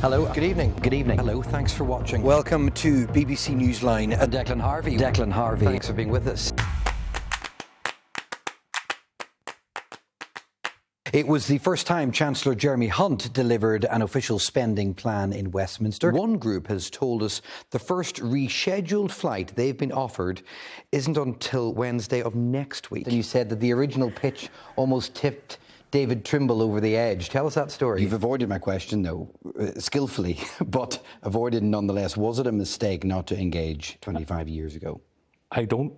Hello. Good evening. Good evening. Hello. Thanks for watching. Welcome to BBC Newsline. Declan Harvey. Declan Harvey. Thanks for being with us. It was the first time Chancellor Jeremy Hunt delivered an official spending plan in Westminster. One group has told us the first rescheduled flight they've been offered isn't until Wednesday of next week. And you said that the original pitch almost tipped David Trimble over the edge. Tell us that story. You've avoided my question, though, skillfully, but avoided nonetheless. Was it a mistake not to engage 25 years ago? I don't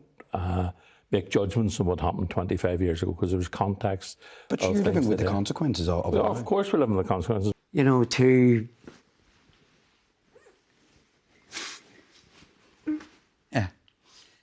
make judgments on what happened 25 years ago because there was context. But you're living with the consequences of it. Of course we're living with the consequences. You know, Yeah.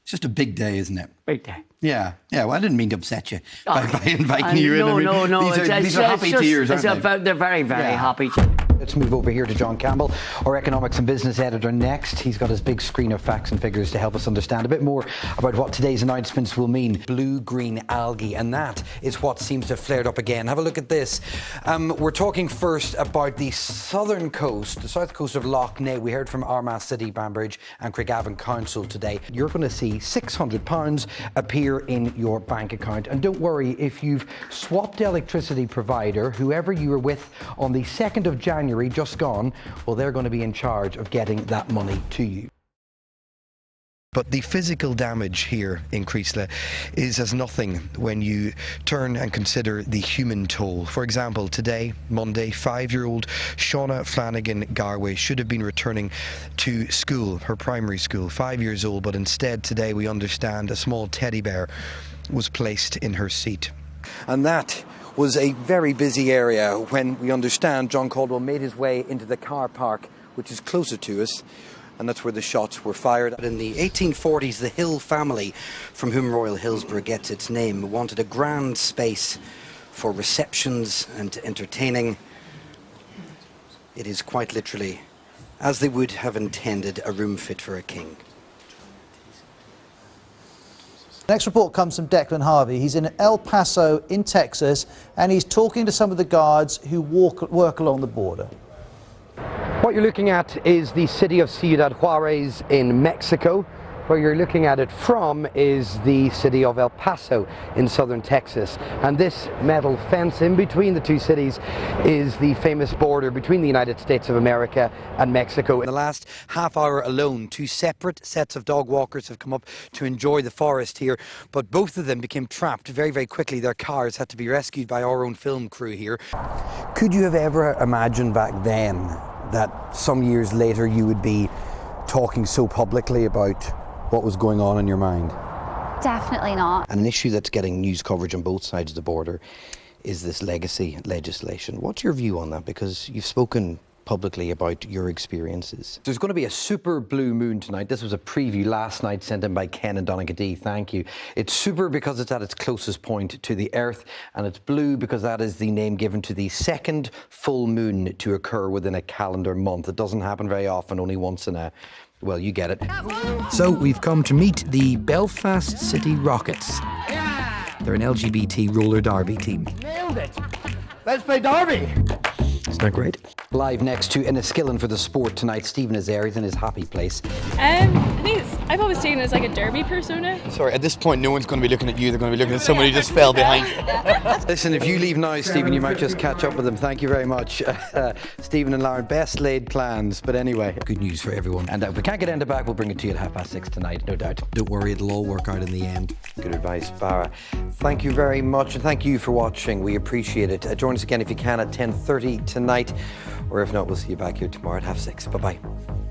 It's just a big day, isn't it? Big day. Yeah. Well, I didn't mean to upset you by inviting you in. No. These are happy tears, aren't they? They're very, very happy. Let's move over here to John Campbell, our economics and business editor next. He's got his big screen of facts and figures to help us understand a bit more about what today's announcements will mean. Blue-green algae, and that is what seems to have flared up again. Have a look at this. We're talking first about the southern coast, the south coast of Lough Neagh. We heard from Armagh City, Banbridge and Craigavon Council today. You're going to see £600 appear in your bank account. And don't worry, if you've swapped electricity provider, whoever you were with on the 2nd of January, just gone, well, they're going to be in charge of getting that money to you. But the physical damage here in Creasle is as nothing when you turn and consider the human toll. For example, today, Monday, 5-year-old Shauna Flanagan Garway should have been returning to school, her primary school, 5 years old, but instead today we understand a small teddy bear was placed in her seat. And that was a very busy area when we understand John Caldwell made his way into the car park, which is closer to us, and that's where the shots were fired. In the 1840s, the Hill family, from whom Royal Hillsborough gets its name, wanted a grand space for receptions and entertaining. It is quite literally, as they would have intended, a room fit for a king. Next report comes from Declan Harvey. He's in El Paso in Texas, and he's talking to some of the guards who work along the border. What you're looking at is the city of Ciudad Juarez in Mexico. Where you're looking at it from is the city of El Paso in southern Texas. And this metal fence in between the two cities is the famous border between the United States of America and Mexico. In the last half hour alone, 2 separate sets of dog walkers have come up to enjoy the forest here, but both of them became trapped very, very quickly. Their cars had to be rescued by our own film crew here. Could you have ever imagined back then that some years later you would be talking so publicly about what was going on in your mind? Definitely not. And an issue that's getting news coverage on both sides of the border is this legacy legislation. What's your view on that? Because you've spoken publicly about your experiences. There's going to be a super blue moon tonight. This was a preview last night sent in by Ken and Donegal. Thank you. It's super because it's at its closest point to the Earth, and it's blue because that is the name given to the second full moon to occur within a calendar month. It doesn't happen very often, only once in a... well, you get it. So we've come to meet the Belfast City Rockets. They're an LGBT roller derby team. Nailed it. Let's play derby. Isn't that great? Live next to Enniskillen for the sport tonight. Stephen is there. He's in his happy place. I think I've always taken it as like a derby persona. Sorry, at this point, no one's going to be looking at you. They're going to be looking at somebody who just fell behind. Listen, if you leave now, Stephen, you might just catch up with them. Thank you very much. Stephen and Lauren, best laid plans. But anyway, good news for everyone. And if we can't get Enda back, we'll bring it to you at 6:30 tonight, no doubt. Don't worry, it'll all work out in the end. Good advice, Barra. Thank you very much, and thank you for watching. We appreciate it. Join us again if you can at 10:30 tonight. Or if not, we'll see you back here tomorrow at 6:30. Bye-bye.